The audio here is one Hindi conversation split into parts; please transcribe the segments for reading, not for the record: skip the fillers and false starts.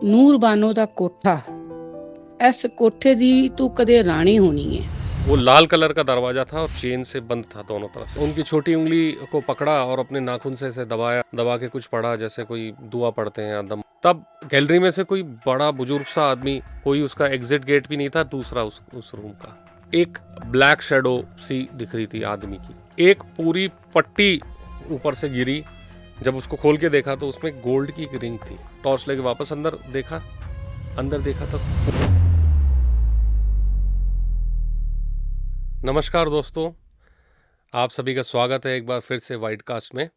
ਨੂਰਬਾਨੋ ਦਾ ਕੋਠਾ, ਇਸ ਕੋਠੇ ਦੀ ਤੂੰ ਕਦੇ ਰਾਣੀ होनी है। वो लाल कलर का दरवाजा था और चेन से बंद था दोनों तरफ से। उनकी छोटी उंगली को पकड़ा और अपने नाखून से ऐसे दबाया, दबा के कुछ पढ़ा जैसे कोई दुआ पढ़ते हैं आदम। तब गैलरी में से कोई बड़ा बुजुर्ग सा आदमी, कोई उसका एग्जिट गेट भी नहीं था दूसरा उस रूम का। एक ब्लैक शेडो सी दिख रही थी आदमी की। एक पूरी पट्टी ऊपर से गिरी। जब उसको खोल के देखा तो उसमें गोल्ड की एक रिंग थी। टॉर्च लेके वापस अंदर देखा तो नमस्कार दोस्तों, आप सभी का स्वागत है एक बार फिर से वाइड कास्ट में।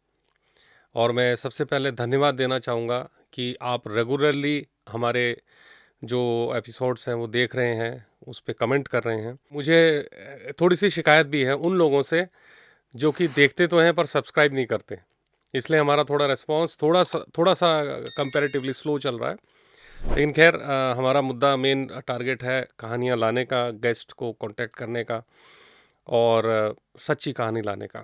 और मैं सबसे पहले धन्यवाद देना चाहूँगा कि आप रेगुलरली हमारे जो एपिसोड्स हैं वो देख रहे हैं, उस पर कमेंट कर रहे हैं। मुझे थोड़ी सी शिकायत भी है उन लोगों से जो कि देखते तो हैं पर सब्सक्राइब नहीं करते, इसलिए हमारा थोड़ा रिस्पॉन्स थोड़ा सा कंपैरेटिवली स्लो चल रहा है। लेकिन खैर, हमारा मुद्दा मेन टारगेट है कहानियाँ लाने का, गेस्ट को कांटेक्ट करने का और सच्ची कहानी लाने का।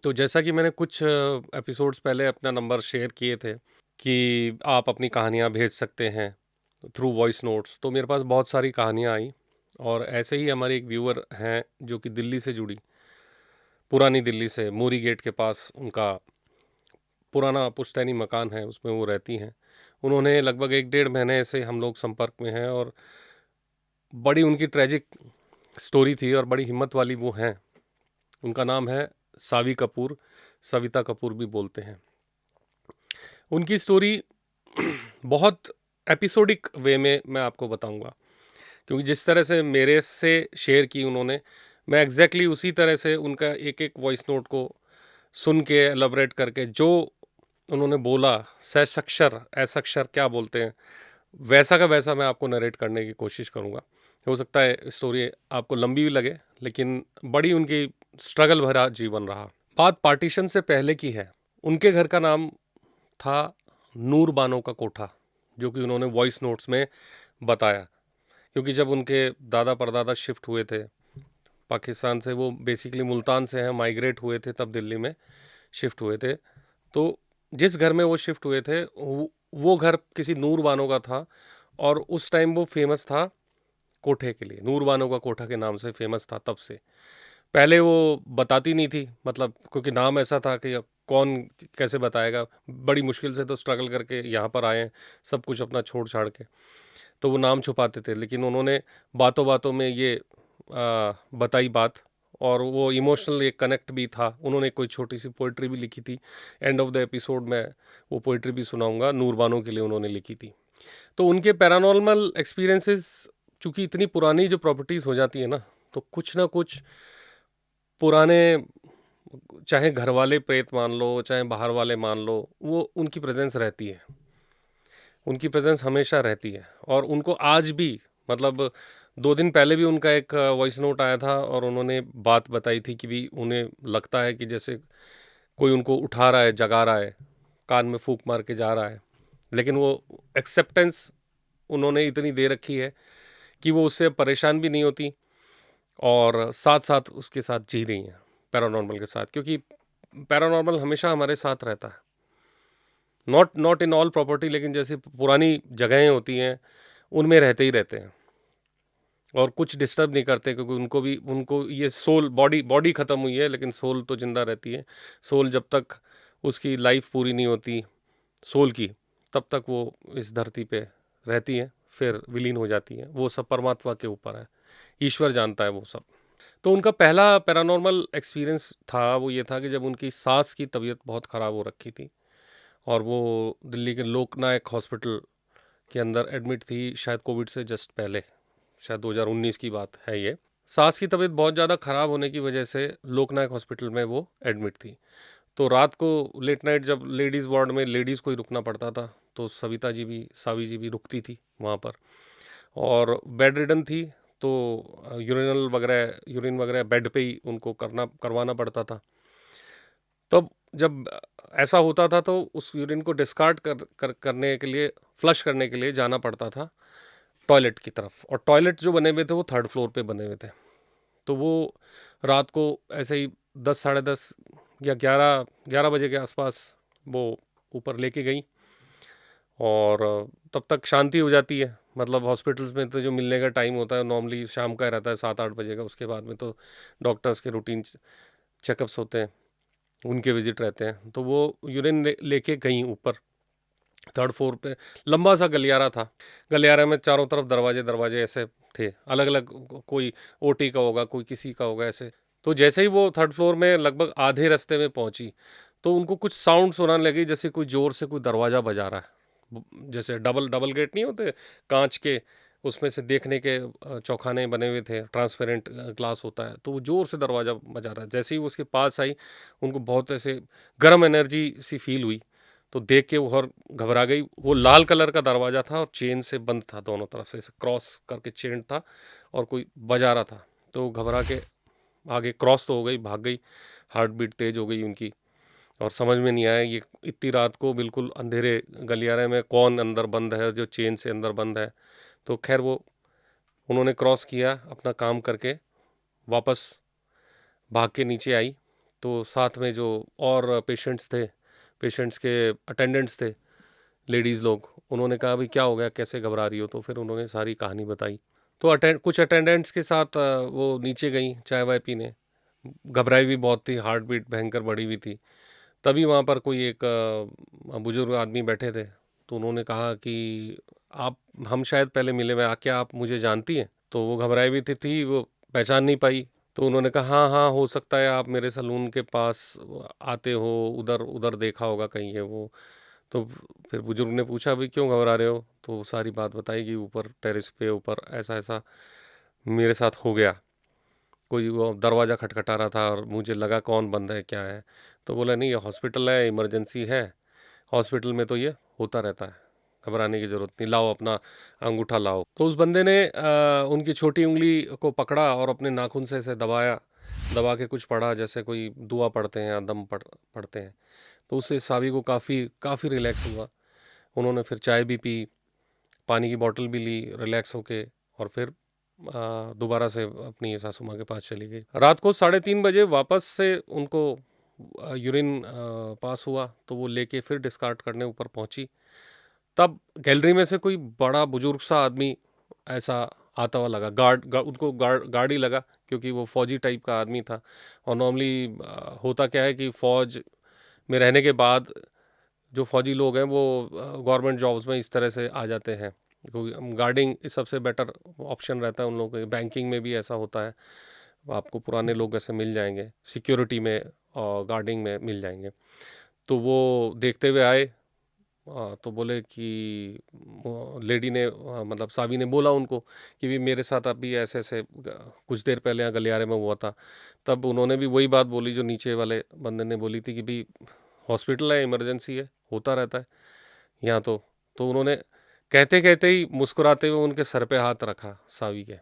तो जैसा कि मैंने कुछ एपिसोड्स पहले अपना नंबर शेयर किए थे कि आप अपनी कहानियाँ भेज सकते हैं थ्रू वॉइस नोट्स, तो मेरे पास बहुत सारी कहानियाँ आई। और ऐसे ही हमारे एक व्यूअर हैं जो कि दिल्ली से जुड़ी, पुरानी दिल्ली से, मोरी गेट के पास उनका पुराना पुश्तैनी मकान है, उसमें वो रहती हैं। उन्होंने लगभग 1-1.5 महीने से हम लोग संपर्क में हैं और बड़ी उनकी ट्रेजिक स्टोरी थी और बड़ी हिम्मत वाली वो हैं। उनका नाम है सावी कपूर, सविता कपूर भी बोलते हैं। उनकी स्टोरी बहुत एपिसोडिक वे में मैं आपको बताऊंगा, क्योंकि जिस तरह से मेरे से शेयर की उन्होंने, मैं एग्जैक्टली उसी तरह से उनका एक एक वॉइस नोट को सुन के एलैबोरेट करके जो उन्होंने बोला, सशक्षर ऐसक्षर क्या बोलते हैं, वैसा का वैसा मैं आपको नरेट करने की कोशिश करूँगा। हो सकता है स्टोरी आपको लंबी भी लगे, लेकिन बड़ी उनकी स्ट्रगल भरा जीवन रहा। बात पार्टीशन से पहले की है। उनके घर का नाम था नूर बानो का कोठा, जो कि उन्होंने वॉइस नोट्स में बताया। क्योंकि जब उनके दादा परदादा शिफ्ट हुए थे पाकिस्तान से, वो बेसिकली मुल्तान से हैं, माइग्रेट हुए थे, तब दिल्ली में शिफ्ट हुए थे। तो जिस घर में वो शिफ्ट हुए थे वो घर किसी नूर बानो का था और उस टाइम वो फेमस था कोठे के लिए। नूर बानो का कोठा के नाम से फेमस था तब से। पहले वो बताती नहीं थी, मतलब क्योंकि नाम ऐसा था कि कौन कैसे बताएगा। बड़ी मुश्किल से तो स्ट्रगल करके यहाँ पर आए हैं, सब कुछ अपना छोड़ छाड़ के, तो वो नाम छुपाते थे। लेकिन उन्होंने बातों बातों में ये बताई बात, और वो इमोशनल एक कनेक्ट भी था। उन्होंने कोई छोटी सी पोइट्री भी लिखी थी, एंड ऑफ द एपिसोड में वो पोइट्री भी सुनाऊंगा, नूरबानो के लिए उन्होंने लिखी थी। तो उनके पैरानॉर्मल एक्सपीरियंसेस, चूँकि इतनी पुरानी जो प्रॉपर्टीज़ हो जाती है तो कुछ ना कुछ पुराने, चाहे घर वाले प्रेत मान लो चाहे बाहर वाले मान लो, वो उनकी प्रेजेंस रहती है। उनकी प्रेजेंस हमेशा रहती है। और उनको आज भी, मतलब 2 दिन पहले भी उनका एक वॉइस नोट आया था और उन्होंने बात बताई थी कि भी उन्हें लगता है कि जैसे कोई उनको उठा रहा है, जगा रहा है, कान में फूंक मार के जा रहा है। लेकिन वो एक्सेप्टेंस उन्होंने इतनी दे रखी है कि वो उससे परेशान भी नहीं होती और साथ साथ उसके साथ जी रही हैं पैरानॉर्मल के साथ। क्योंकि पैरानॉर्मल हमेशा हमारे साथ रहता है, नॉट इन ऑल प्रॉपर्टी, लेकिन जैसे पुरानी जगहें होती हैं उनमें रहते ही रहते हैं और कुछ डिस्टर्ब नहीं करते। क्योंकि उनको ये सोल, बॉडी ख़त्म हुई है लेकिन सोल तो ज़िंदा रहती है। सोल जब तक उसकी लाइफ पूरी नहीं होती सोल की, तब तक वो इस धरती पे रहती है, फिर विलीन हो जाती है। वो सब परमात्मा के ऊपर है, ईश्वर जानता है वो सब। तो उनका पहला पैरानॉर्मल एक्सपीरियंस था वो ये था कि जब उनकी सास की तबीयत बहुत ख़राब हो रखी थी और वो दिल्ली के लोकनायक हॉस्पिटल के अंदर एडमिट थी, शायद कोविड से जस्ट पहले, शायद 2019 की बात है ये। सास की तबीयत बहुत ज़्यादा ख़राब होने की वजह से लोकनायक हॉस्पिटल में वो एडमिट थी। तो रात को लेट नाइट जब लेडीज़ वार्ड में लेडीज़ को ही रुकना पड़ता था, तो सावी जी भी रुकती थी वहाँ पर, और बेड रिडन थी। तो यूरिन वगैरह बेड पे ही उनको करवाना पड़ता था। तब जब ऐसा होता था तो उस यूरिन को डिस्कार्ड करने के लिए, फ्लश करने के लिए जाना पड़ता था टॉयलेट की तरफ। और टॉयलेट जो बने हुए थे वो 3rd फ्लोर पे बने हुए थे। तो वो रात को ऐसे ही 10, साढ़े 10 या 11 बजे के आसपास वो ऊपर लेके गई और तब तक शांति हो जाती है। मतलब हॉस्पिटल्स में तो जो मिलने का टाइम होता है नॉर्मली शाम का रहता है 7-8 बजे का, उसके बाद में तो डॉक्टर्स के रूटीन चेकअप्स होते हैं, उनके विजिट रहते हैं। तो वो यूरिन लेके गई ऊपर 3rd फ्लोर पे। लंबा सा गलियारा था, गलियारे में चारों तरफ दरवाजे दरवाजे ऐसे थे, अलग अलग, कोई ओटी का होगा, कोई किसी का होगा, ऐसे। तो जैसे ही वो 3rd फ्लोर में लगभग आधे रास्ते में पहुंची तो उनको कुछ साउंड सुनाने लगी, जैसे कोई जोर से कोई दरवाज़ा बजा रहा है। जैसे डबल डबल गेट नहीं होते कांच के, उसमें से देखने के चौखाने बने हुए थे, ट्रांसपेरेंट ग्लास होता है, तो वो जोर से दरवाज़ा बजा रहा है। जैसे ही वो उसके पास आई, उनको बहुत ऐसे गर्म एनर्जी सी फील हुई, तो देख के वो और घबरा गई। वो लाल कलर का दरवाज़ा था और चेन से बंद था, दोनों तरफ से ऐसे क्रॉस करके चेन था और कोई बजा रहा था। तो वो घबरा के आगे क्रॉस तो हो गई, भाग गई, हार्ट बीट तेज हो गई उनकी। और समझ में नहीं आया ये इतनी रात को बिल्कुल अंधेरे गलियारे में कौन अंदर बंद है जो चेन से अंदर बंद है। तो खैर वो उन्होंने क्रॉस किया, अपना काम करके वापस भाग के नीचे आई। तो साथ में जो और पेशेंट्स थे, पेशेंट्स के अटेंडेंट्स थे, लेडीज़ लोग, उन्होंने कहा भाई क्या हो गया, कैसे घबरा रही हो। तो फिर उन्होंने सारी कहानी बताई। तो कुछ अटेंडेंट्स के साथ वो नीचे गई चाय वाय पीने। घबराई भी बहुत थी, हार्ट बीट भयंकर बढ़ी हुई थी। तभी वहाँ पर कोई एक बुजुर्ग आदमी बैठे थे। तो उन्होंने कहा कि आप, हम शायद पहले मिले हुए, क्या आप मुझे जानती हैं। तो वो घबराई भी थी, वो पहचान नहीं पाई। तो उन्होंने कहा हाँ हाँ, हो सकता है आप मेरे सलून के पास आते हो, उधर उधर देखा होगा कहीं है वो। तो फिर बुजुर्ग ने पूछा भी क्यों घबरा रहे हो। तो वो सारी बात बताई कि ऊपर टेरेस पे ऊपर ऐसा ऐसा मेरे साथ हो गया, कोई वो दरवाज़ा खटखटा रहा था और मुझे लगा कौन बंद है क्या है। तो बोला नहीं, ये हॉस्पिटल है, इमरजेंसी है, हॉस्पिटल में तो ये होता रहता है, घबराने की ज़रूरत नहीं, लाओ अपना अंगूठा लाओ। तो उस बंदे ने उनकी छोटी उंगली को पकड़ा और अपने नाखून से ऐसे दबाया, दबा के कुछ पढ़ा, जैसे कोई दुआ पढ़ते हैं या दम पढ़ते हैं। तो उससे सावी को काफ़ी काफ़ी रिलैक्स हुआ। उन्होंने फिर चाय भी पी, पानी की बोतल भी ली रिलैक्स होके, और फिर दोबारा से अपनी सासू माँ के पास चली गई। रात को 3:30 बजे वापस से उनको यूरिन पास हुआ, तो वो लेके फिर डिस्कार्ड करने ऊपर पहुंची। तब गैलरी में से कोई बड़ा बुजुर्ग सा आदमी ऐसा आता हुआ लगा, उनको गार्ड ही लगा, क्योंकि वो फौजी टाइप का आदमी था। और नॉर्मली होता क्या है कि फौज में रहने के बाद जो फौजी लोग हैं वो गवर्नमेंट जॉब्स में इस तरह से आ जाते हैं, क्योंकि गार्डिंग सबसे बेटर ऑप्शन रहता है उन लोगों के। बैंकिंग में भी ऐसा होता है, आपको पुराने लोग ऐसे मिल जाएंगे, सिक्योरिटी में और गार्डिंग में मिल जाएंगे। तो वो देखते हुए आए। तो बोले कि लेडी ने मतलब सावी ने बोला उनको कि भी मेरे साथ अभी ऐसे ऐसे कुछ देर पहले यहाँ गलियारे में हुआ था। तब उन्होंने भी वही बात बोली जो नीचे वाले बंदे ने बोली थी कि भी हॉस्पिटल है, इमरजेंसी है, होता रहता है यहाँ तो उन्होंने कहते कहते ही मुस्कुराते हुए उनके सर पे हाथ रखा, सावी के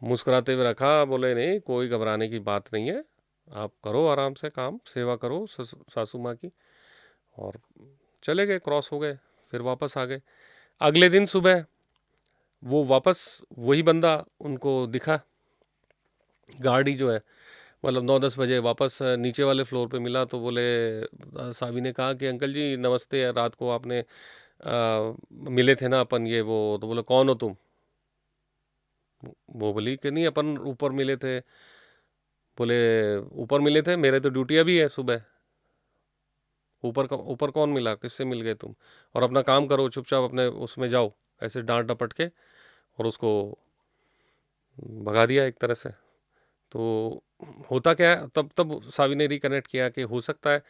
मुस्कुराते हुए रखा। बोले नहीं, कोई घबराने की बात नहीं है, आप करो आराम से काम, सेवा करो सासू माँ की। और चले गए, क्रॉस हो गए, फिर वापस आ गए। अगले दिन सुबह वो वापस वही बंदा उनको दिखा, गाड़ी जो है, मतलब 9-10 बजे वापस नीचे वाले फ्लोर पे मिला। तो बोले सावी ने कहा कि अंकल जी नमस्ते, रात को आपने मिले थे ना अपन ये वो। तो बोले कौन हो तुम। वो बोली कि नहीं, अपन ऊपर मिले थे। बोले ऊपर मिले थे, मेरे तो ड्यूटी अभी है सुबह। ऊपर कौन मिला, किससे मिल गए तुम, और अपना काम करो चुपचाप, अपने उसमें जाओ। ऐसे डांट डपट के और उसको भगा दिया एक तरह से। तो होता क्या है, तब तब सावी ने रिकनेक्ट किया कि हो सकता है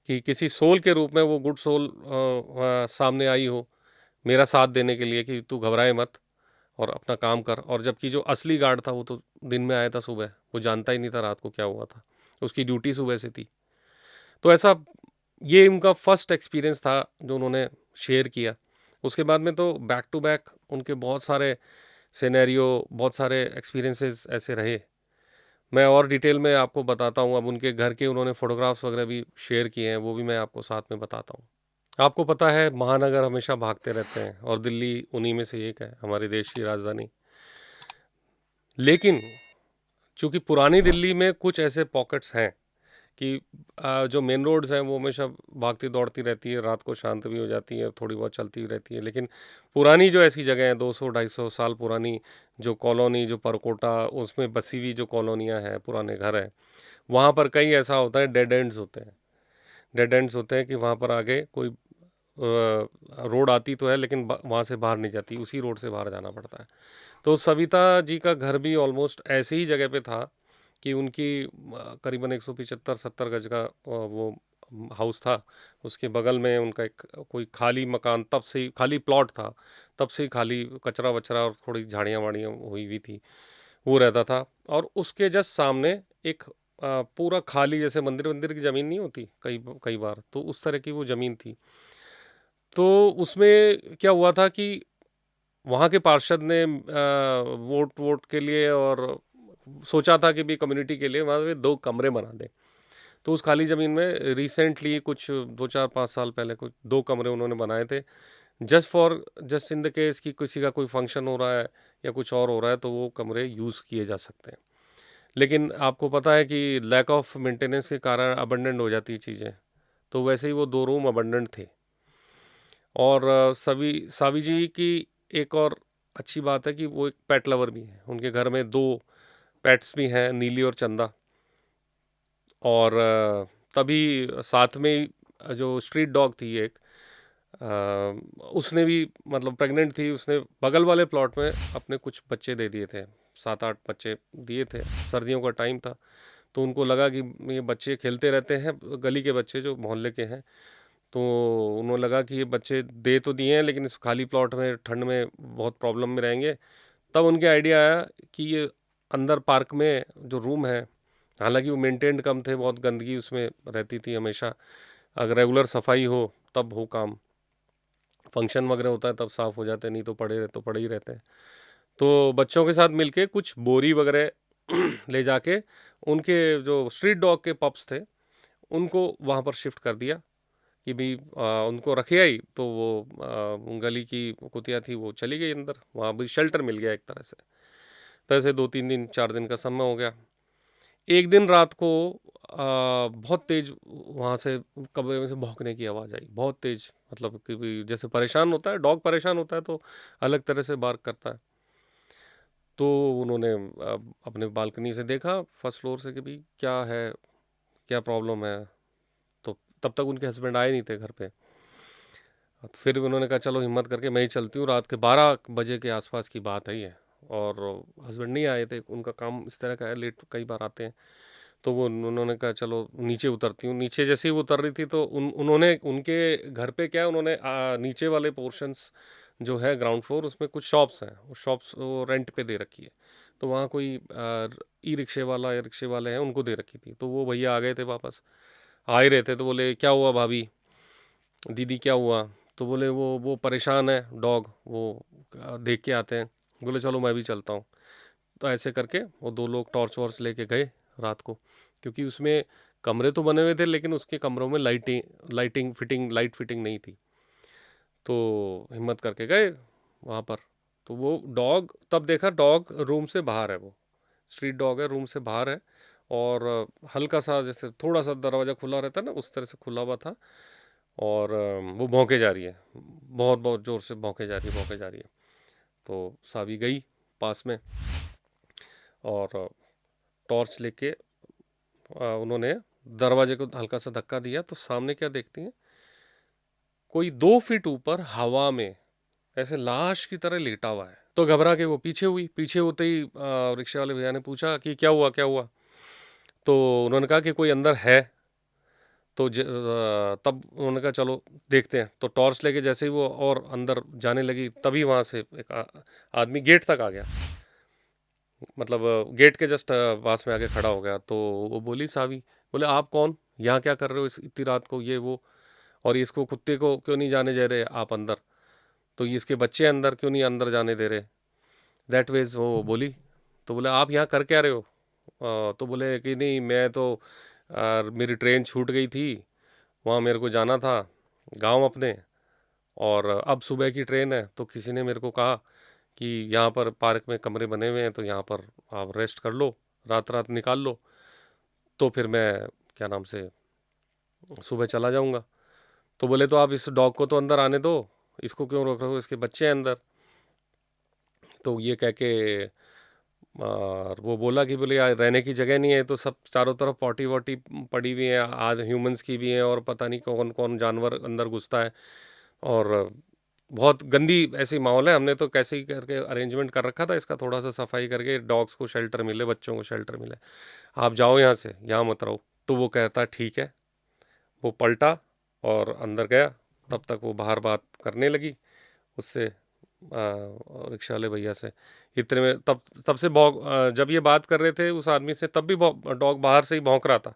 कि किसी सोल के रूप में वो गुड सोल सामने आई हो मेरा साथ देने के लिए, कि तू घबराए मत और अपना काम कर। और जबकि जो असली गार्ड था वो तो दिन में आया था सुबह, वो जानता ही नहीं था रात को क्या हुआ था, उसकी ड्यूटी सुबह से थी। तो ऐसा ये उनका फर्स्ट एक्सपीरियंस था जो उन्होंने शेयर किया। उसके बाद में तो बैक टू बैक उनके बहुत सारे सिनेरियो, बहुत सारे एक्सपीरियंसेस ऐसे रहे। मैं और डिटेल में आपको बताता हूँ। अब उनके घर के उन्होंने फ़ोटोग्राफ्स वगैरह भी शेयर किए हैं, वो भी मैं आपको साथ में बताता हूँ। आपको पता है महानगर हमेशा भागते रहते हैं और दिल्ली उन्हीं में से एक है, हमारे देश की राजधानी। लेकिन चूंकि पुरानी दिल्ली में कुछ ऐसे पॉकेट्स हैं कि जो मेन रोड्स हैं वो हमेशा भागती दौड़ती रहती है, रात को शांत भी हो जाती है, थोड़ी बहुत चलती भी रहती है। लेकिन पुरानी जो ऐसी जगह हैं, 200-250 साल पुरानी जो कॉलोनी, जो परकोटा उसमें बसी हुई जो कॉलोनियाँ हैं, पुराने घर हैं, वहाँ पर कई ऐसा होता है, डेड एंड्स होते हैं। डेड एंड्स होते हैं कि वहाँ पर आगे कोई रोड आती तो है, लेकिन वहाँ से बाहर नहीं जाती, उसी रोड से बाहर जाना पड़ता है। तो सविता जी का घर भी ऑलमोस्ट ऐसी ही जगह पे था कि उनकी करीबन 175-70 गज का वो हाउस था। उसके बगल में उनका एक कोई खाली मकान, तब से ही खाली प्लॉट था, तब से ही खाली कचरा वचरा और थोड़ी झाड़ियाँ वाड़ियाँ हुई हुई थी, वो रहता था। और उसके जस्ट सामने एक पूरा खाली, जैसे मंदिर मंदिर की ज़मीन नहीं होती कई कई बार, तो उस तरह की वो ज़मीन थी। तो उसमें क्या हुआ था कि वहाँ के पार्षद ने वोट वोट के लिए और सोचा था कि भी कम्युनिटी के लिए वहाँ पे 2 कमरे बना दें। तो उस खाली ज़मीन में रिसेंटली कुछ 2-4-5 साल पहले कुछ 2 कमरे उन्होंने बनाए थे। जस्ट इन द केस कि किसी का कोई फंक्शन हो रहा है या कुछ और हो रहा है, तो वो कमरे यूज़ किए जा सकते हैं। लेकिन आपको पता है कि लैक ऑफ मेंटेनेंस के कारण अबंडन्ड हो जाती है चीज़ें। तो वैसे ही वो 2 रूम अबंडन्ड थे। और सावी जी की एक और अच्छी बात है कि वो एक पेट लवर भी हैं। उनके घर में 2 पेट्स भी हैं, नीली और चंदा। और तभी साथ में ही जो स्ट्रीट डॉग थी एक, उसने भी मतलब प्रेग्नेंट थी, उसने बगल वाले प्लॉट में अपने कुछ बच्चे दे दिए थे, 7-8 बच्चे दिए थे। सर्दियों का टाइम था, तो उनको लगा कि ये बच्चे खेलते रहते हैं, गली के बच्चे जो मोहल्ले के हैं, तो उन्हें लगा कि ये बच्चे दे तो दिए हैं, लेकिन इस खाली प्लॉट में ठंड में बहुत प्रॉब्लम में रहेंगे। तब उनके आइडिया आया कि ये अंदर पार्क में जो रूम है, हालांकि वो मेंटेन्ड कम थे, बहुत गंदगी उसमें रहती थी हमेशा। अगर रेगुलर सफाई हो तब हो काम, फंक्शन वगैरह होता है तब साफ़ हो जाते हैं, नहीं तो पड़े ही रहते हैं। तो बच्चों के साथ मिलके कुछ बोरी वगैरह ले जाके उनके जो स्ट्रीट डॉग के पप्स थे उनको वहाँ पर शिफ्ट कर दिया कि भी उनको रखे आई, तो वो गली की कुतिया थी वो चली गई अंदर, वहाँ भी शेल्टर मिल गया एक तरह से। तो ऐसे 2-3 दिन 4 दिन का समय हो गया। एक दिन रात को बहुत तेज वहाँ से कमरे में से भौंकने की आवाज़ आई, बहुत तेज, मतलब कि भी जैसे परेशान होता है डॉग, परेशान होता है तो अलग तरह से बार्क करता है। तो उन्होंने अपने बालकनी से देखा फर्स्ट फ्लोर से कि भी क्या है, क्या प्रॉब्लम है। तो तब तक उनके हस्बैंड आए नहीं थे घर पे। फिर उन्होंने कहा चलो हिम्मत करके मैं ही चलती हूँ, रात के 12 बजे के आसपास की बात है ये। और हस्बैंड नहीं आए थे, उनका काम इस तरह का है, लेट कई बार आते हैं। तो वो उन्होंने कहा चलो नीचे उतरती हूँ। नीचे जैसे ही वो उतर रही थी तो उन्होंने उनके घर पे क्या है, उन्होंने नीचे वाले पोर्शंस जो है ग्राउंड फ्लोर, उसमें कुछ शॉप्स हैं, वो शॉप्स वो रेंट पे दे रखी है। तो वहाँ कोई ई रिक्शे वाला या रिक्शे वाले हैं, उनको दे रखी थी। तो वो भैया आ गए थे वापस, आ ही रहे थे, तो बोले क्या हुआ भाभी, दीदी क्या हुआ। तो बोले वो परेशान है डॉग, वो देख के आते हैं। बोले चलो मैं भी चलता हूँ। तो ऐसे करके वो 2 लोग टॉर्च वॉर्च लेके गए रात को, क्योंकि उसमें कमरे तो बने हुए थे लेकिन उसके कमरों में लाइट फिटिंग नहीं थी। तो हिम्मत करके गए वहाँ पर। तो वो डॉग, तब देखा डॉग रूम से बाहर है, वो स्ट्रीट डॉग है, रूम से बाहर है। और हल्का सा जैसे थोड़ा सा दरवाज़ा खुला रहता है ना, उस तरह से खुला हुआ था। और वो भौंके जा रही है, बहुत बहुत ज़ोर से भौंके जा रही है, भौंके जा रही है। तो सावी गई पास में और टॉर्च लेके उन्होंने दरवाजे को हल्का सा धक्का दिया, तो सामने क्या देखती हैं, कोई 2 फीट ऊपर हवा में ऐसे लाश की तरह लेटा हुआ है। तो घबरा के वो पीछे हुई, पीछे होते ही रिक्शे वाले भैया ने पूछा कि क्या हुआ क्या हुआ। तो उन्होंने कहा कि कोई अंदर है। तो तब उन्होंने कहा चलो देखते हैं। तो टॉर्च लेके जैसे ही वो और अंदर जाने लगी, तभी वहाँ से एक आदमी गेट तक आ गया, मतलब गेट के जस्ट पास में आके खड़ा हो गया। तो वो बोली सावी, बोले आप कौन, यहाँ क्या कर रहे हो इस इतनी रात को, ये वो, और इसको कुत्ते को क्यों नहीं जाने दे रहे आप अंदर, तो ये इसके बच्चे अंदर क्यों नहीं अंदर जाने दे रहे, दैट वेज वो बोली। तो बोले आप यहाँ कर क्या रहे हो। तो बोले कि नहीं मैं तो मेरी ट्रेन छूट गई थी, वहाँ मेरे को जाना था गांव अपने, और अब सुबह की ट्रेन है, तो किसी ने मेरे को कहा कि यहाँ पर पार्क में कमरे बने हुए हैं, तो यहाँ पर आप रेस्ट कर लो, रात रात निकाल लो। तो फिर मैं क्या नाम से सुबह चला जाऊँगा। तो बोले तो आप इस डॉग को तो अंदर आने दो, इसको क्यों रोक रहे हो, इसके बच्चे हैं अंदर। तो ये कह के और वो बोला कि बोले यार रहने की जगह नहीं है, तो सब चारों तरफ पॉटी वॉटी पड़ी हुई है, आज ह्यूमंस की भी है और पता नहीं कौन कौन जानवर अंदर घुसता है, और बहुत गंदी ऐसी माहौल है। हमने तो कैसे ही करके अरेंजमेंट कर रखा था इसका, थोड़ा सा सफाई करके डॉग्स को शेल्टर मिले, बच्चों को शेल्टर मिले, आप जाओ यहाँ से, यहाँ मत रहो। तो वो कहता ठीक है। वो पलटा और अंदर गया। तब तक वो बाहर बात करने लगी उससे, रिक्शा वाले भैया से। इतने में तब तब से जब ये बात कर रहे थे उस आदमी से, तब भी डॉग बाहर से ही भौंक रहा था।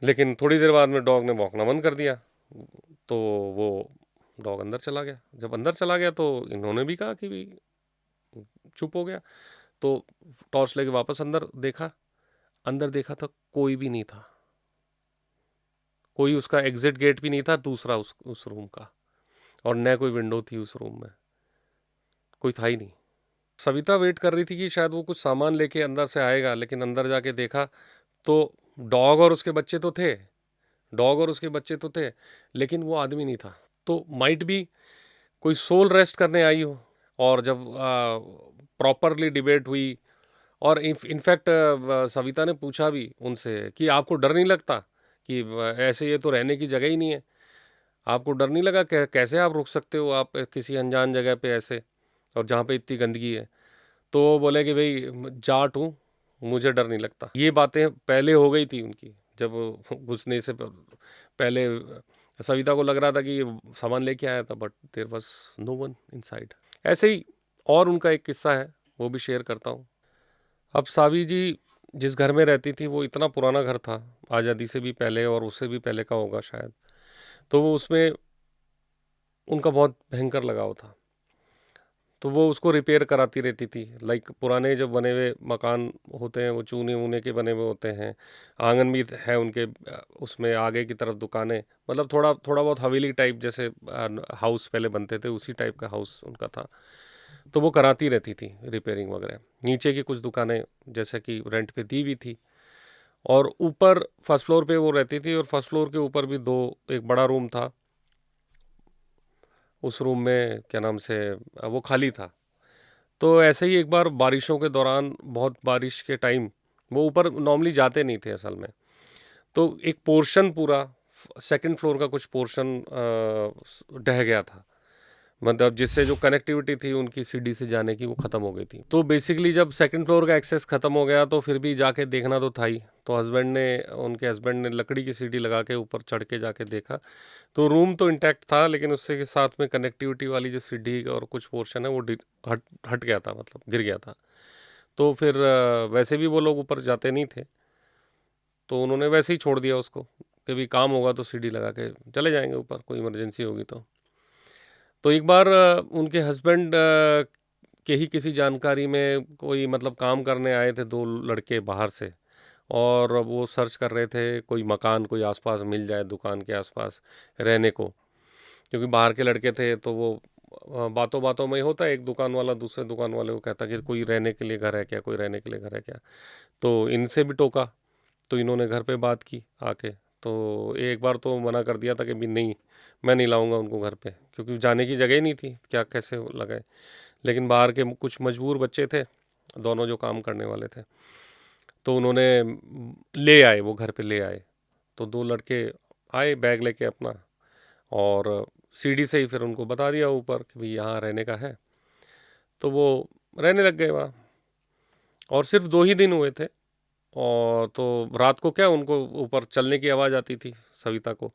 लेकिन थोड़ी देर बाद में डॉग ने भौंकना बंद कर दिया। तो वो डॉग अंदर चला गया। जब अंदर चला गया तो इन्होंने भी कहा कि भी चुप हो गया। तो टॉर्च लेके वापस अंदर देखा। अंदर देखा तो कोई भी नहीं था, कोई उसका एग्जिट गेट भी नहीं था दूसरा उस रूम का, और न कोई विंडो थी उस रूम में, कोई था ही नहीं। सविता वेट कर रही थी कि शायद वो कुछ सामान लेके अंदर से आएगा, लेकिन अंदर जाके देखा तो डॉग और उसके बच्चे तो थे, डॉग और उसके बच्चे तो थे, लेकिन वो आदमी नहीं था। तो माइट भी कोई सोल रेस्ट करने आई हो। और जब प्रॉपरली डिबेट हुई, और इनफैक्ट सविता ने पूछा भी उनसे कि आपको डर नहीं लगता कि ऐसे ये तो रहने की जगह ही नहीं है, आपको डर नहीं लगा, कैसे आप रुक सकते हो आप किसी अनजान जगह पे ऐसे, और जहाँ पे इतनी गंदगी है। तो वो बोले कि भाई जाट हूँ, मुझे डर नहीं लगता। ये बातें पहले हो गई थी उनकी, जब घुसने से पहले सविता को लग रहा था कि ये सामान लेके आया था, but there was no one inside. ऐसे ही और उनका एक किस्सा है, वो भी शेयर करता हूँ। अब सावी जी जिस घर में रहती थी वो इतना पुराना घर था, आज़ादी से भी पहले और उससे भी पहले का होगा शायद। तो वो उसमें उनका बहुत भयंकर लगाव था। तो वो उसको रिपेयर कराती रहती थी। लाइक पुराने जब बने हुए मकान होते हैं वो चूने वूने के बने हुए होते हैं, आंगन भी है उनके, उसमें आगे की तरफ दुकानें, मतलब थोड़ा थोड़ा बहुत हवेली टाइप जैसे हाउस पहले बनते थे, उसी टाइप का हाउस उनका था। तो वो कराती रहती थी रिपेयरिंग वगैरह। नीचे की कुछ दुकानें जैसे कि रेंट पे दी हुई थी, और ऊपर फर्स्ट फ्लोर पे वो रहती थी, और फर्स्ट फ्लोर के ऊपर भी दो, एक बड़ा रूम था, उस रूम में क्या नाम से वो खाली था। तो ऐसे ही एक बार बारिशों के दौरान, बहुत बारिश के टाइम, वो ऊपर नॉर्मली जाते नहीं थे असल में। तो एक पोर्शन पूरा सेकंड फ्लोर का कुछ पोर्शन ढह गया था, मतलब जिससे जो कनेक्टिविटी थी उनकी सीढ़ी से जाने की वो ख़त्म हो गई थी। तो बेसिकली जब सेकंड फ्लोर का एक्सेस ख़त्म हो गया तो फिर भी जाके देखना तो था ही। तो उनके हस्बैंड ने लकड़ी की सीढ़ी लगा के ऊपर चढ़ के जाके देखा, तो रूम तो इंटैक्ट था, लेकिन उससे के साथ में कनेक्टिविटी वाली जो सीढ़ी और कुछ पोर्शन है वो हट हट गया था, मतलब गिर गया था। तो फिर वैसे भी वो लोग ऊपर जाते नहीं थे, तो उन्होंने वैसे ही छोड़ दिया उसको, कि भी काम होगा तो सीढ़ी लगा के चले जाएंगे ऊपर, कोई इमरजेंसी होगी तो। तो एक बार उनके हस्बैंड के ही किसी जानकारी में कोई, मतलब काम करने आए थे दो लड़के बाहर से, और वो सर्च कर रहे थे कोई मकान कोई आसपास मिल जाए दुकान के आसपास रहने को, क्योंकि बाहर के लड़के थे। तो वो बातों बातों में ही होता है, एक दुकान वाला दूसरे दुकान वाले को कहता कि कोई रहने के लिए घर है क्या, कोई रहने के लिए घर है क्या। तो इनसे भी टोका, तो इन्होंने घर पे बात की आके। तो एक बार तो मना कर दिया था कि भी नहीं, मैं नहीं लाऊंगा उनको घर पे, क्योंकि जाने की जगह ही नहीं थी, क्या कैसे लगाए। लेकिन बाहर के कुछ मजबूर बच्चे थे, दोनों जो काम करने वाले थे, तो उन्होंने ले आए, वो घर पे ले आए। तो दो लड़के आए बैग लेके अपना, और सीढ़ी से ही फिर उनको बता दिया ऊपर कि भाई यहाँ रहने का है। तो वो रहने लग गए वहाँ, और सिर्फ 2 ही दिन हुए थे। और तो रात को क्या, उनको ऊपर चलने की आवाज़ आती थी सविता को,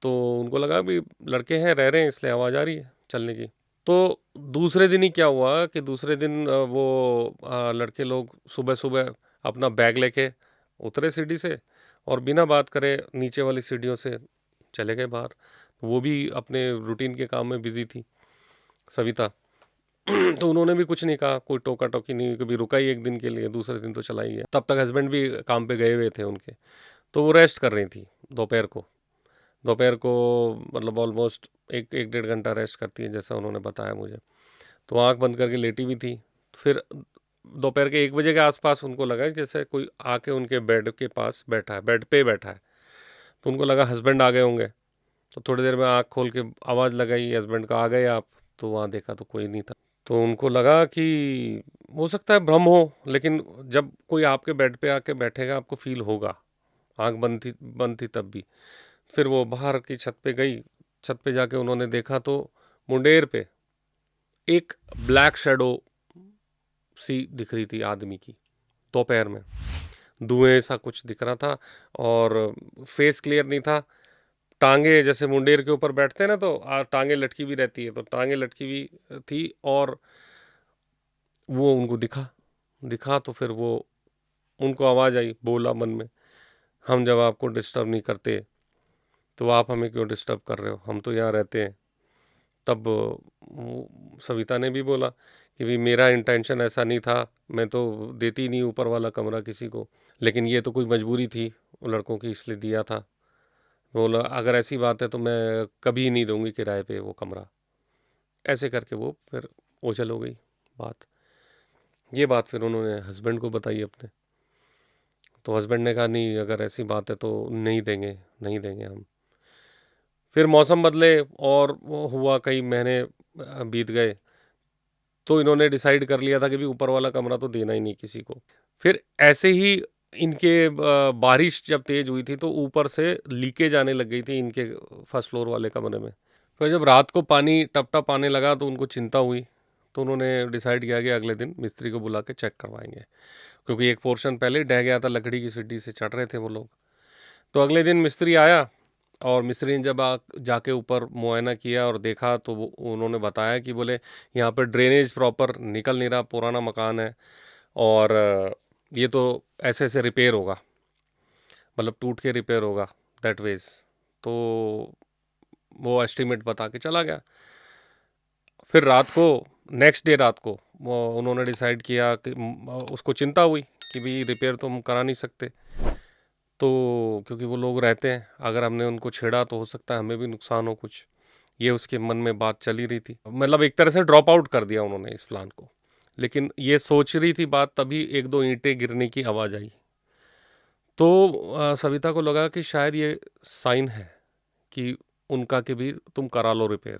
तो उनको लगा भी लड़के हैं रह रहे हैं इसलिए आवाज़ आ रही है चलने की। तो दूसरे दिन ही क्या हुआ कि दूसरे दिन वो लड़के लोग सुबह सुबह अपना बैग लेके उतरे सीढ़ी से, और बिना बात करे नीचे वाली सीढ़ियों से चले गए बाहर। वो भी अपने रूटीन के काम में बिजी थी सविता। तो उन्होंने भी कुछ नहीं कहा, कोई टोका टोकी नहीं हुई, कभी रुका ही एक दिन के लिए, दूसरे दिन तो चला ही है। तब तक हस्बैंड भी काम पे गए हुए थे उनके। तो वो रेस्ट कर रही थी दोपहर को मतलब ऑलमोस्ट एक एक 1.5 घंटा रेस्ट करती है जैसा उन्होंने बताया मुझे। तो आंख बंद करके लेटी भी थी। फिर दोपहर के 1 बजे के आसपास उनको लगा जैसे कोई आके उनके बेड के पास बैठा है, बेड पे बैठा है। तो उनको लगा हस्बैंड आ गए होंगे। तो थोड़ी देर में आँख खोल के आवाज़ लगाई हस्बैंड का, आ गए आप? तो वहाँ देखा तो कोई नहीं था। तो उनको लगा कि हो सकता है भ्रम हो, लेकिन जब कोई आपके बेड पे आके बैठेगा आपको फ़ील होगा। आँख बंद थी तब भी। फिर वो बाहर की छत पे गई। छत पे जाके उन्होंने देखा तो मुंडेर पे एक ब्लैक शैडो सी दिख रही थी आदमी की, दोपहर में धुएं सा कुछ दिख रहा था और फेस क्लियर नहीं था। टांगे जैसे मुंडेर के ऊपर बैठते हैं ना, तो टांगे लटकी भी रहती है, तो टांगे लटकी हुई थी और वो उनको दिखा तो फिर वो उनको आवाज़ आई, बोला मन में, हम जब आपको डिस्टर्ब नहीं करते तो आप हमें क्यों डिस्टर्ब कर रहे हो, हम तो यहाँ रहते हैं। तब सविता ने भी बोला कि भी मेरा इंटेंशन ऐसा नहीं था, मैं तो देती नहीं ऊपर वाला कमरा किसी को, लेकिन ये तो कोई मजबूरी थी लड़कों की इसलिए दिया था। बोला अगर ऐसी बात है तो मैं कभी नहीं दूंगी किराए पे वो कमरा। ऐसे करके वो फिर ओझल हो गई बात। ये बात फिर उन्होंने हस्बैंड को बताई अपने। तो हस्बैंड ने कहा नहीं, अगर ऐसी बात है तो नहीं देंगे हम। फिर मौसम बदले और वो हुआ, कई महीने बीत गए, तो इन्होंने डिसाइड कर लिया था कि भी ऊपर वाला कमरा तो देना ही नहीं किसी को। फिर ऐसे ही इनके बारिश जब तेज हुई थी तो ऊपर से लीकेज आने लग गई थी इनके फर्स्ट फ्लोर वाले कमरे में। फिर जब रात को पानी टप टप आने लगा तो उनको चिंता हुई। तो उन्होंने डिसाइड किया कि अगले दिन मिस्त्री को बुला के चेक करवाएंगे, क्योंकि एक पोर्शन पहले ढह गया था, लकड़ी की सीढ़ी से चढ़ रहे थे वो लोग। तो अगले दिन मिस्त्री आया और मिस्त्री ने जब जाके ऊपर मुआयना किया और देखा तो वो उन्होंने बताया कि बोले यहाँ पर ड्रेनेज प्रॉपर निकल नहीं रहा, पुराना मकान है और ये तो ऐसे ऐसे रिपेयर होगा, मतलब टूट के रिपेयर होगा दैट वेज। तो वो एस्टिमेट बता के चला गया। फिर रात को, नेक्स्ट डे रात को वो उन्होंने डिसाइड किया कि उसको चिंता हुई कि भाई रिपेयर तो हम करा नहीं सकते, तो क्योंकि वो लोग रहते हैं, अगर हमने उनको छेड़ा तो हो सकता है हमें भी नुकसान हो कुछ। ये उसके मन में बात चली रही थी, मतलब एक तरह से ड्रॉप आउट कर दिया उन्होंने इस प्लान को। लेकिन ये सोच रही थी बात, तभी एक दो ईंटें गिरने की आवाज़ आई। तो सविता को लगा कि शायद ये साइन है कि उनका कि भी तुम करा लो रिपेयर।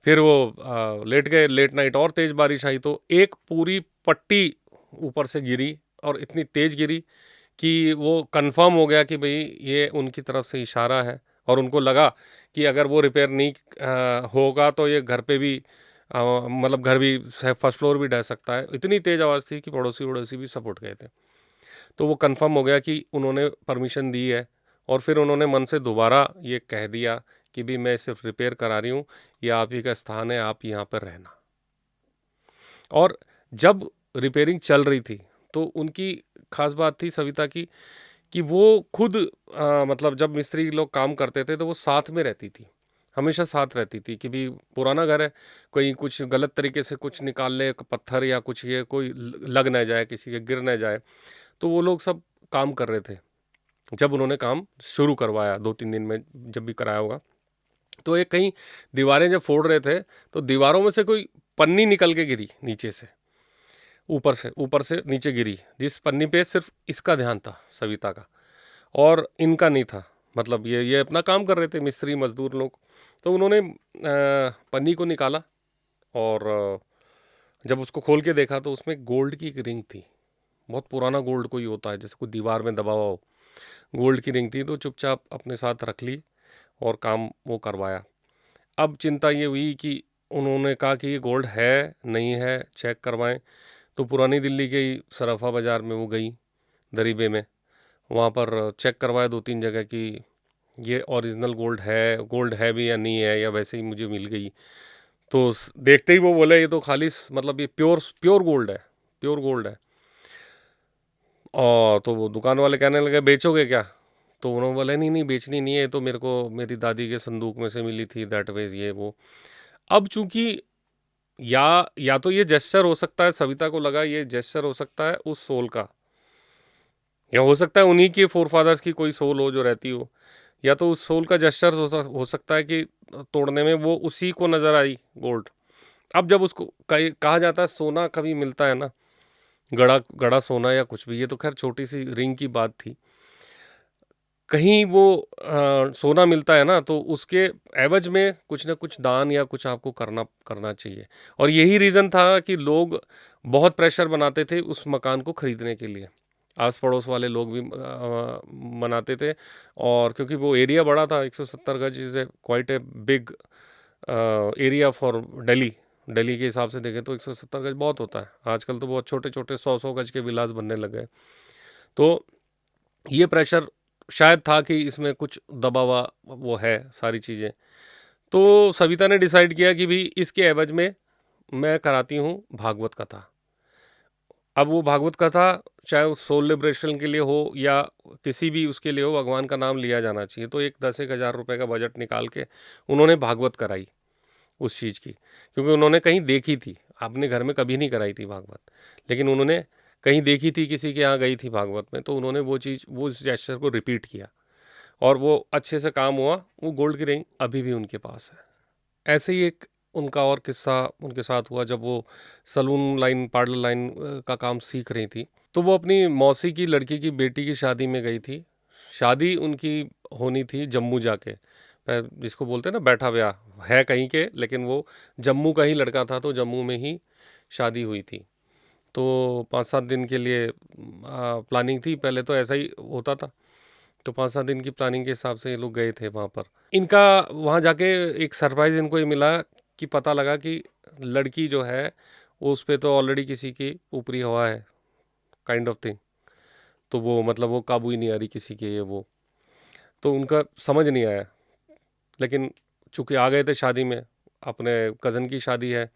फिर वो लेट गए। लेट नाइट और तेज़ बारिश आई तो एक पूरी पट्टी ऊपर से गिरी और इतनी तेज़ गिरी कि वो कंफर्म हो गया कि भाई ये उनकी तरफ से इशारा है। और उनको लगा कि अगर वो रिपेयर नहीं होगा तो ये घर पे भी मतलब घर भी फर्स्ट फ्लोर भी ढह सकता है। इतनी तेज़ आवाज़ थी कि पड़ोसी वड़ोसी भी सब उठ गए थे। तो वो कंफर्म हो गया कि उन्होंने परमिशन दी है। और फिर उन्होंने मन से दोबारा ये कह दिया कि भी मैं सिर्फ रिपेयर करा रही हूँ, ये आप ही का स्थान है, आप यहाँ पर रहना। और जब रिपेयरिंग चल रही थी तो उनकी खास बात थी सविता की कि वो खुद मतलब जब मिस्त्री लोग काम करते थे तो वो साथ में रहती थी, हमेशा साथ रहती थी कि भी पुराना घर है, कोई कुछ गलत तरीके से कुछ निकाल ले, पत्थर या कुछ, ये कोई लग ना जाए, किसी के गिर ना जाए। तो वो लोग सब काम कर रहे थे। जब उन्होंने काम शुरू करवाया 2-3 दिन में, जब भी कराया होगा, तो एक कहीं दीवारें जब फोड़ रहे थे तो दीवारों में से कोई पन्नी निकल के गिरी नीचे से, ऊपर से नीचे गिरी, जिस पन्नी पे सिर्फ इसका ध्यान था सविता का और इनका नहीं था। मतलब ये अपना काम कर रहे थे मिस्त्री मजदूर लोग। तो उन्होंने पन्नी को निकाला और जब उसको खोल के देखा तो उसमें गोल्ड की एक रिंग थी। बहुत पुराना गोल्ड कोई होता है, जैसे कोई दीवार में दबा हुआ हो, गोल्ड की रिंग थी। तो चुपचाप अपने साथ रख ली और काम वो करवाया। अब चिंता ये हुई कि उन्होंने कहा कि ये गोल्ड है नहीं है, चेक करवाएं। तो पुरानी दिल्ली के ही सराफा बाज़ार में वो गई, दरीबे में, वहाँ पर चेक करवाया 2-3 जगह कि ये ओरिजिनल गोल्ड है भी या नहीं है, या वैसे ही मुझे मिल गई। तो देखते ही वो बोले ये तो खालिस, मतलब ये प्योर गोल्ड है, प्योर गोल्ड है। और तो वो दुकान वाले कहने लगे बेचोगे क्या? तो उन्होंने बोला नहीं नहीं बेचनी नहीं है, ये तो मेरे को मेरी दादी के संदूक में से मिली थी, दैट वेज ये वो। अब चूंकि या तो ये जेस्चर हो सकता है, सविता को लगा ये जेस्चर हो सकता है उस सोल का, या हो सकता है उन्हीं के फोर फादर्स की कोई सोल हो जो रहती हो, या तो उस सोल का जेस्चर हो सकता है कि तोड़ने में वो उसी को नज़र आई गोल्ड, अब जब उसको कहा जाता है सोना कभी मिलता है ना, गड़ा गड़ा सोना या कुछ भी, ये तो खैर छोटी सी रिंग की बात थी, कहीं वो सोना मिलता है ना तो उसके एवज में कुछ ना कुछ दान या कुछ आपको करना करना चाहिए। और यही रीज़न था कि लोग बहुत प्रेशर बनाते थे उस मकान को खरीदने के लिए, आस पड़ोस वाले लोग भी मनाते थे। और क्योंकि वो एरिया बड़ा था, 170 गज is a quite a big area for Delhi. Delhi के हिसाब से देखें तो 170 गज बहुत होता है। आजकल तो बहुत छोटे छोटे 100-100 गज के विलास बनने लग गए। तो ये प्रेशर शायद था कि इसमें कुछ दबा हुआ वो है सारी चीज़ें। तो सविता ने डिसाइड किया कि भाई इसके एवज में मैं कराती हूँ भागवत कथा। अब वो भागवत कथा चाहे उस सोल लिबरेशन के लिए हो या किसी भी उसके लिए हो, भगवान का नाम लिया जाना चाहिए। तो एक 10-1 हज़ार रुपये का बजट निकाल के उन्होंने भागवत कराई उस चीज़ की, क्योंकि उन्होंने कहीं देखी थी। अपने घर में कभी नहीं कराई थी भागवत, लेकिन उन्होंने कहीं देखी थी, किसी के यहाँ गई थी भागवत में, तो उन्होंने वो चीज़, वो उस जेस्चर को रिपीट किया और वो अच्छे से काम हुआ। वो गोल्ड की रिंग अभी भी उनके पास है। ऐसे ही एक उनका और किस्सा उनके साथ हुआ, जब वो सलून लाइन, पार्लर लाइन का काम सीख रही थी, तो वो अपनी मौसी की लड़की की बेटी की शादी में गई थी। शादी उनकी होनी थी जम्मू जाके, जिसको बोलते हैं ना बैठा ब्याह, है कहीं के, लेकिन वो जम्मू का ही लड़का था, तो जम्मू में ही शादी हुई थी। तो 5-7 दिन के लिए प्लानिंग थी, पहले तो ऐसा ही होता था। तो 5-7 दिन की प्लानिंग के हिसाब से ये लोग गए थे वहाँ पर। इनका वहाँ जाके एक सरप्राइज़ इनको ये मिला कि पता लगा कि लड़की जो है वो, उस पे तो ऑलरेडी किसी की ऊपरी हवा है, काइंड ऑफ थिंग। तो वो मतलब वो काबू ही नहीं आ रही किसी के, ये वो। तो उनका समझ नहीं आया, लेकिन चूँकि आ गए थे शादी में, अपने कज़न की शादी है।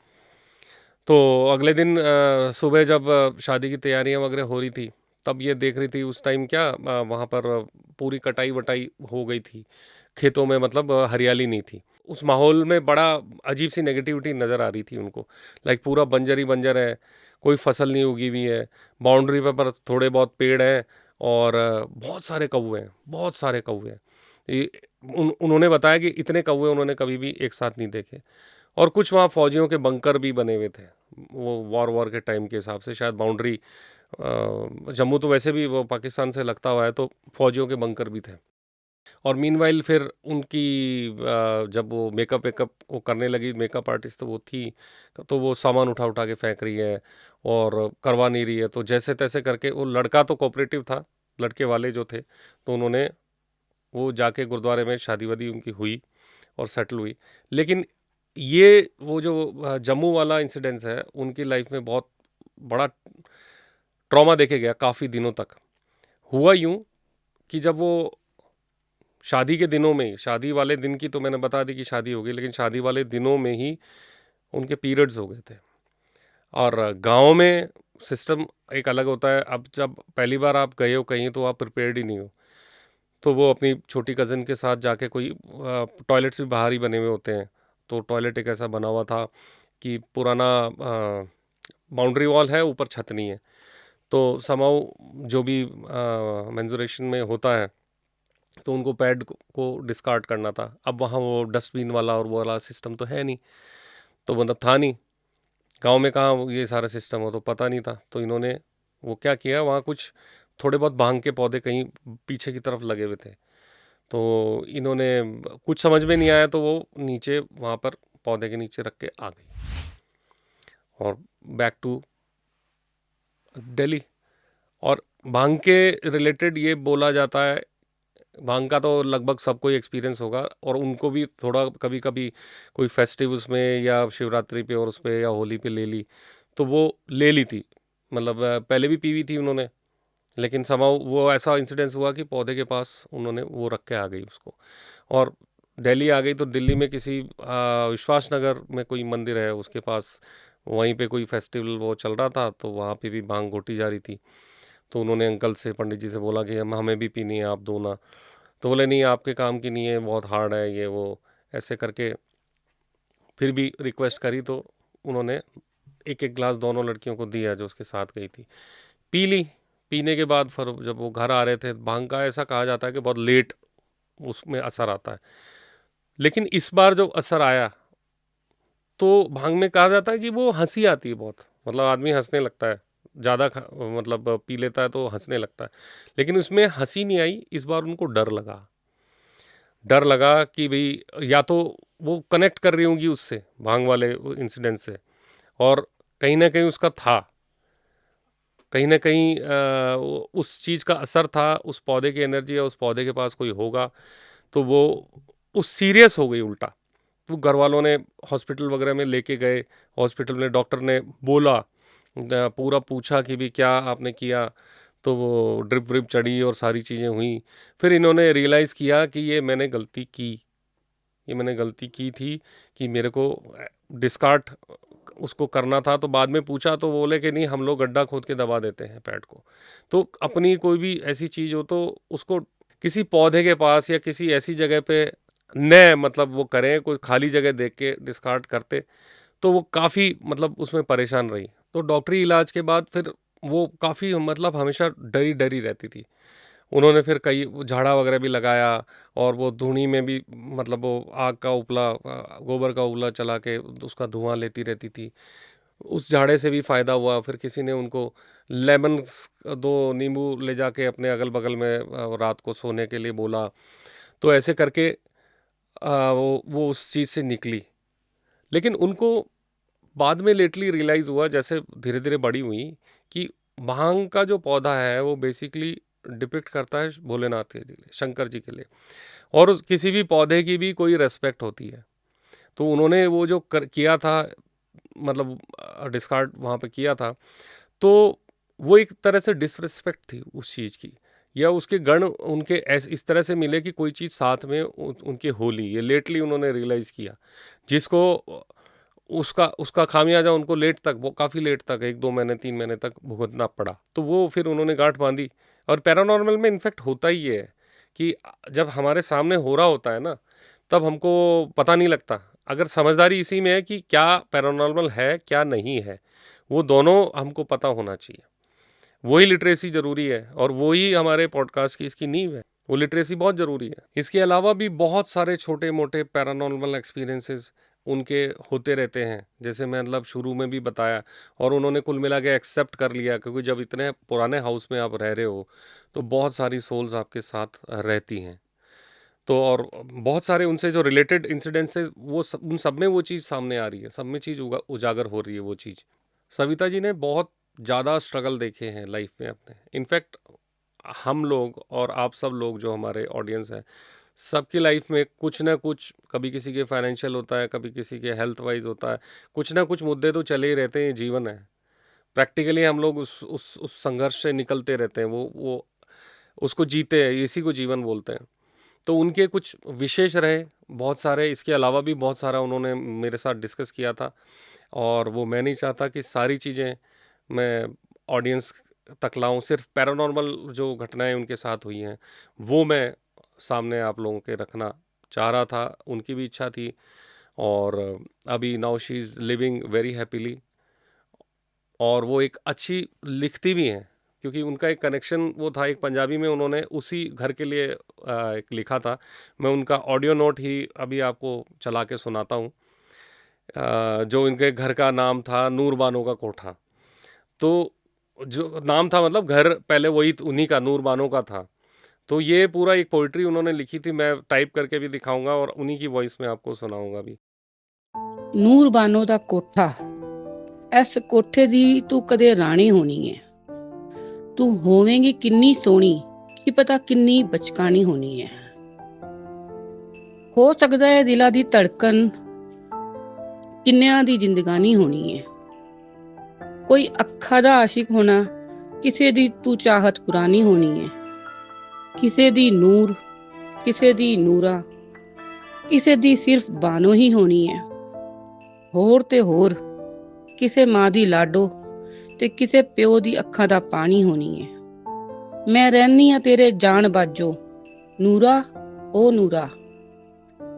तो अगले दिन सुबह जब शादी की तैयारियां वगैरह हो रही थी, तब ये देख रही थी उस टाइम क्या वहाँ पर पूरी कटाई वटाई हो गई थी खेतों में, मतलब हरियाली नहीं थी। उस माहौल में बड़ा अजीब सी नेगेटिविटी नज़र आ रही थी उनको। लाइक पूरा बंजर ही बंजर है, कोई फसल नहीं उगी हुई है, बाउंड्री पर थोड़े बहुत पेड़ हैं और बहुत सारे कौवे हैं, बहुत सारे कौवे हैं। उन्होंने बताया कि इतने कौवे उन्होंने कभी भी एक साथ नहीं देखे। और कुछ वहाँ फौजियों के बंकर भी बने हुए थे, वो वॉर के टाइम के हिसाब से शायद बाउंड्री, जम्मू तो वैसे भी वो पाकिस्तान से लगता हुआ है, तो फौजियों के बंकर भी थे। और मीनवाइल फिर उनकी जब वो मेकअप वेकअप वो करने लगी, मेकअप आर्टिस्ट तो वो थी, तो वो सामान उठा उठा के फेंक रही है और करवा नहीं रही है। तो जैसे तैसे करके, वो लड़का तो कोऑपरेटिव था, लड़के वाले जो थे, तो उन्होंने वो जाके गुरुद्वारे में शादी वादी उनकी हुई और सेटल हुई। लेकिन ये वो जो जम्मू वाला इंसिडेंस है, उनकी लाइफ में बहुत बड़ा ट्रॉमा देखे गया काफ़ी दिनों तक। हुआ यूँ कि जब वो शादी के दिनों में, शादी वाले दिन की तो मैंने बता दी कि शादी हो गई, लेकिन शादी वाले दिनों में ही उनके पीरियड्स हो गए थे। और गाँव में सिस्टम एक अलग होता है। अब जब पहली बार आप गए हो कहीं, तो आप प्रिपेयर्ड ही नहीं हो। तो वो अपनी छोटी कज़न के साथ जाके, कोई टॉयलेट्स भी बाहर ही बने हुए होते हैं, तो टॉयलेट एक ऐसा बना हुआ था कि पुराना बाउंड्री वॉल है, ऊपर छत नहीं है। तो समाउ जो भी मेंजुरेशन में होता है, तो उनको पैड को डिस्कार्ड करना था। अब वहाँ वो डस्टबिन वाला और वो वाला सिस्टम तो है नहीं, तो मतलब था नहीं गांव में, कहाँ ये सारा सिस्टम हो, तो पता नहीं था। तो इन्होंने वो क्या किया, वहाँ कुछ थोड़े बहुत भांग के पौधे कहीं पीछे की तरफ लगे हुए थे, तो इन्होंने कुछ समझ में नहीं आया, तो वो नीचे वहाँ पर पौधे के नीचे रख के आ गई और बैक टू दिल्ली। और भांग के रिलेटेड ये बोला जाता है, भांग का तो लगभग सबको ही एक्सपीरियंस होगा, और उनको भी थोड़ा कभी कभी कोई फेस्टिव उसमें या शिवरात्रि पे और उस पे या होली पे ले ली, तो वो ले ली थी। मतलब पहले भी पीवी थी उन्होंने, लेकिन समाउ वो ऐसा इंसिडेंस हुआ कि पौधे के पास उन्होंने वो रख के आ गई उसको, और दिल्ली आ गई। तो दिल्ली में किसी विश्वास नगर में कोई मंदिर है उसके पास, वहीं पे कोई फेस्टिवल वो चल रहा था, तो वहाँ पे भी भांग घोटी जा रही थी। तो उन्होंने अंकल से, पंडित जी से बोला कि हम हमें भी पीनी है, आप दो ना। तो बोले नहीं, आपके काम की नहीं है, बहुत हार्ड है ये वो, ऐसे करके फिर भी रिक्वेस्ट करी, तो उन्होंने एक एक ग्लास दोनों लड़कियों को दिया जो उसके साथ गई थी। पी ली। पीने के बाद फिर जब वो घर आ रहे थे, भांग का ऐसा कहा जाता है कि बहुत लेट उसमें असर आता है, लेकिन इस बार जो असर आया तो भांग में कहा जाता है कि वो हंसी आती है बहुत, मतलब आदमी हंसने लगता है, ज़्यादा मतलब पी लेता है तो हंसने लगता है। लेकिन उसमें हंसी नहीं आई, इस बार उनको डर लगा कि भाई या तो वो कनेक्ट कर रही होंगी उससे, भांग वाले इंसिडेंट से, और कहीं ना कहीं उसका था, कहीं ना कहीं उस चीज़ का असर था, उस पौधे की एनर्जी या उस पौधे के पास कोई होगा, तो वो उस सीरियस हो गई उल्टा। तो घर वालों ने हॉस्पिटल वगैरह में लेके गए, हॉस्पिटल में डॉक्टर ने बोला, पूरा पूछा कि भी क्या आपने किया, तो वो ड्रिप व्रिप चढ़ी और सारी चीज़ें हुई। फिर इन्होंने रियलाइज़ किया कि ये मैंने गलती की थी कि मेरे को डिस्कार्ड उसको करना था। तो बाद में पूछा तो बोले कि नहीं, हम लोग गड्ढा खोद के दबा देते हैं पैड को। तो अपनी कोई भी ऐसी चीज़ हो तो उसको किसी पौधे के पास या किसी ऐसी जगह पे न मतलब वो करें, कोई खाली जगह देख के डिस्कार्ड करते तो वो काफ़ी मतलब उसमें परेशान रही। तो डॉक्टरी इलाज के बाद फिर वो काफ़ी मतलब हमेशा डरी डरी रहती थी। उन्होंने फिर कई झाड़ा वगैरह भी लगाया, और वो धूनी में भी मतलब वो आग का उपला, गोबर का उपला चला के उसका धुआं लेती रहती थी। उस झाड़े से भी फ़ायदा हुआ। फिर किसी ने उनको लेमन, 2 नींबू ले जाके अपने अगल बगल में रात को सोने के लिए बोला। तो ऐसे करके वो उस चीज़ से निकली। लेकिन उनको बाद में लेटली रियलाइज़ हुआ, जैसे धीरे धीरे बड़ी हुई, कि भांग का जो पौधा है वो बेसिकली डिपिक्ट करता है भोलेनाथ के लिए, शंकर जी के लिए, और किसी भी पौधे की भी कोई रेस्पेक्ट होती है। तो उन्होंने वो जो किया था, मतलब डिस्कार्ड वहाँ पे किया था, तो वो एक तरह से डिसरिस्पेक्ट थी उस चीज़ की, या उसके गण उनके इस तरह से मिले कि कोई चीज़ साथ में उनके होली, ये लेटली उन्होंने रियलाइज़ किया, जिसको उसका उसका खामियाजा उनको लेट तक, वो काफ़ी लेट तक 1-2 महीने 3 महीने तक भुगतना पड़ा। तो वो फिर उन्होंने गांठ बांधी। और पैरानॉर्मल में इनफैक्ट होता ही ये है कि जब हमारे सामने हो रहा होता है ना, तब हमको पता नहीं लगता। अगर समझदारी इसी में है कि क्या पैरानॉर्मल है क्या नहीं है, वो दोनों हमको पता होना चाहिए। वही लिटरेसी ज़रूरी है, और वही हमारे पॉडकास्ट की इसकी नींव है। वो लिटरेसी बहुत ज़रूरी है। इसके अलावा भी बहुत सारे छोटे मोटे पैरानॉर्मल एक्सपीरियंसेस उनके होते रहते हैं, जैसे मैं मतलब शुरू में भी बताया, और उन्होंने कुल मिला के एक्सेप्ट कर लिया, क्योंकि जब इतने पुराने हाउस में आप रह रहे हो तो बहुत सारी सोल्स आपके साथ रहती हैं। तो और बहुत सारे उनसे जो रिलेटेड इंसिडेंट्स है, वो उन सब में वो चीज़ सामने आ रही है, सब में चीज़ उजागर हो रही है वो चीज़। सविता जी ने बहुत ज़्यादा स्ट्रगल देखे हैं लाइफ में अपने। इनफैक्ट हम लोग और आप सब लोग जो हमारे ऑडियंस हैं, सबकी लाइफ में कुछ ना कुछ, कभी किसी के फाइनेंशियल होता है, कभी किसी के हेल्थ वाइज होता है, कुछ ना कुछ मुद्दे तो चले ही रहते हैं। ये जीवन है, प्रैक्टिकली हम लोग उस संघर्ष से निकलते रहते हैं, वो उसको जीते हैं, इसी को जीवन बोलते हैं। तो उनके कुछ विशेष रहे बहुत सारे, इसके अलावा भी बहुत सारा उन्होंने मेरे साथ डिस्कस किया था, और वो मैं नहीं चाहता कि सारी चीज़ें मैं ऑडियंस तक लाऊं। सिर्फ पैरानॉर्मल जो घटनाएं उनके साथ हुई हैं वो मैं सामने आप लोगों के रखना चाह रहा था, उनकी भी इच्छा थी। और अभी now she is living very happily, और वो एक अच्छी लिखती भी हैं, क्योंकि उनका एक कनेक्शन वो था, एक पंजाबी में उन्होंने उसी घर के लिए एक लिखा था। मैं उनका ऑडियो नोट ही अभी आपको चला के सुनाता हूँ। जो इनके घर का नाम था नूर बानो का कोठा। तो जो नाम था, मतलब घर पहले वही उन्हीं का, नूर बानो का था। तो ये पूरा एक पोइट्री उन्होंने लिखी थी, मैं टाइप करके भी दिखाऊंगा और उन्हीं की वॉइस में आपको सुनाऊंगा भी। ਨੂਰ ਬਾਨੋ ਦਾ ਕੋਠਾ, ਇਸ ਕੋਠੇ ਦੀ ਤੂੰ ਕਦੇ ਰਾਣੀ ਹੋਣੀ ਹੈ। ਤੂੰ ਹੋਵੇਂਗੀ ਕਿੰਨੀ ਸੋਹਣੀ, ਕੀ ਪਤਾ ਕਿੰਨੀ ਬਚਕਾਣੀ ਹੋਣੀ ਹੈ। ਹੋ ਸਕਦਾ ਹੈ ਦਿਲਾਂ ਦੀ ਧੜਕਨ ਕਿੰਨਿਆਂ ਦੀ ਜ਼ਿੰਦਗਾਨੀ ਹੋਣੀ ਹੈ। ਕੋਈ ਅੱਖਾਂ ਦਾ ਆਸ਼ਿਕ ਹੋਣਾ, ਕਿਸੇ ਦੀ ਤੂੰ ਚਾਹਤ ਪੁਰਾਣੀ ਹੋਣੀ ਹੈ। ਕਿਸੇ ਦੀ ਨੂਰ, ਕਿਸੇ ਦੀ ਨੂਰਾ, ਕਿਸੇ ਦੀ ਸਿਰਫ ਬਾਨੋ ਹੀ ਹੋਣੀ ਹੈ। ਹੋਰ ਤੇ ਹੋਰ ਕਿਸੇ ਮਾਂ ਦੀ ਲਾਡੋ ਤੇ ਕਿਸੇ ਪਿਓ ਦੀ ਅੱਖਾਂ ਦਾ ਪਾਣੀ ਹੋਣੀ ਹੈ। ਮੈਂ ਰਹਿਨੀ ਆ ਤੇਰੇ ਜਾਨ ਬਾਜੋ, ਨੂਰਾ ਓ ਨੂਰਾ,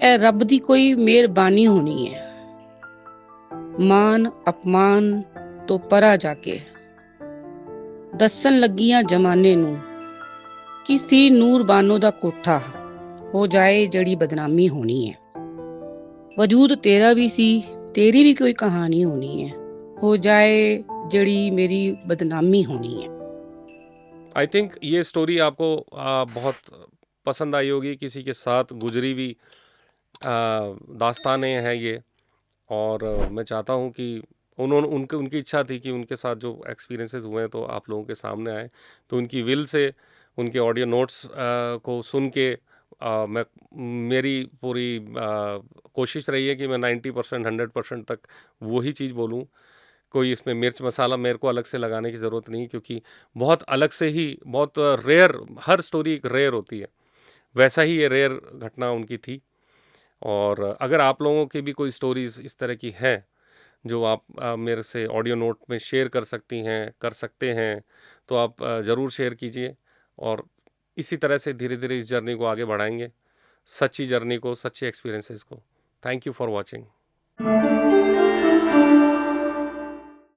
ਇਹ ਰੱਬ ਦੀ ਕੋਈ ਮਿਹਰਬਾਨੀ ਹੋਣੀ ਹੈ। ਮਾਨ ਅਪਮਾਨ ਤੋਂ ਪਰਾ ਜਾ ਕੇ ਦੱਸਣ ਲੱਗੀਆਂ ਜਮਾਨੇ ਨੂੰ ਕਿ ਸੀ ਨੂਰ ਬਾਨੋ ਦਾ ਕੋਠਾ, ਹੋ ਜਾਏ ਜਿਹੜੀ ਬਦਨਾਮੀ ਹੋਣੀ ਹੈ। ਵਜੂਦ ਤੇਰਾ ਵੀ ਸੀ तेरी भी कोई कहानी होनी है, हो जाए जड़ी मेरी बदनामी होनी है। आई थिंक ये स्टोरी आपको बहुत पसंद आई होगी, किसी के साथ गुजरी हुई दास्तानें हैं ये। और मैं चाहता हूँ कि उनकी इच्छा थी कि उनके साथ जो एक्सपीरियंसेस हुए हैं तो आप लोगों के सामने आए। तो उनकी विल से उनके ऑडियो नोट्स को सुन के मैं मेरी पूरी कोशिश रही है कि मैं 90% 100% तक वही चीज़ बोलूँ। कोई इसमें मिर्च मसाला मेरे को अलग से लगाने की ज़रूरत नहीं, क्योंकि बहुत अलग से ही, बहुत रेयर, हर स्टोरी एक रेयर होती है, वैसा ही ये रेयर घटना उनकी थी। और अगर आप लोगों की भी कोई स्टोरीज़ इस तरह की हैं जो आप मेरे से ऑडियो नोट में शेयर कर सकती हैं, कर सकते हैं, तो आप ज़रूर शेयर कीजिए। और इसी तरह से धीरे धीरे इस जर्नी को आगे बढ़ाएंगे, सच्ची जर्नी को, सच्चे एक्सपीरियंसेस को। Thank you for watching.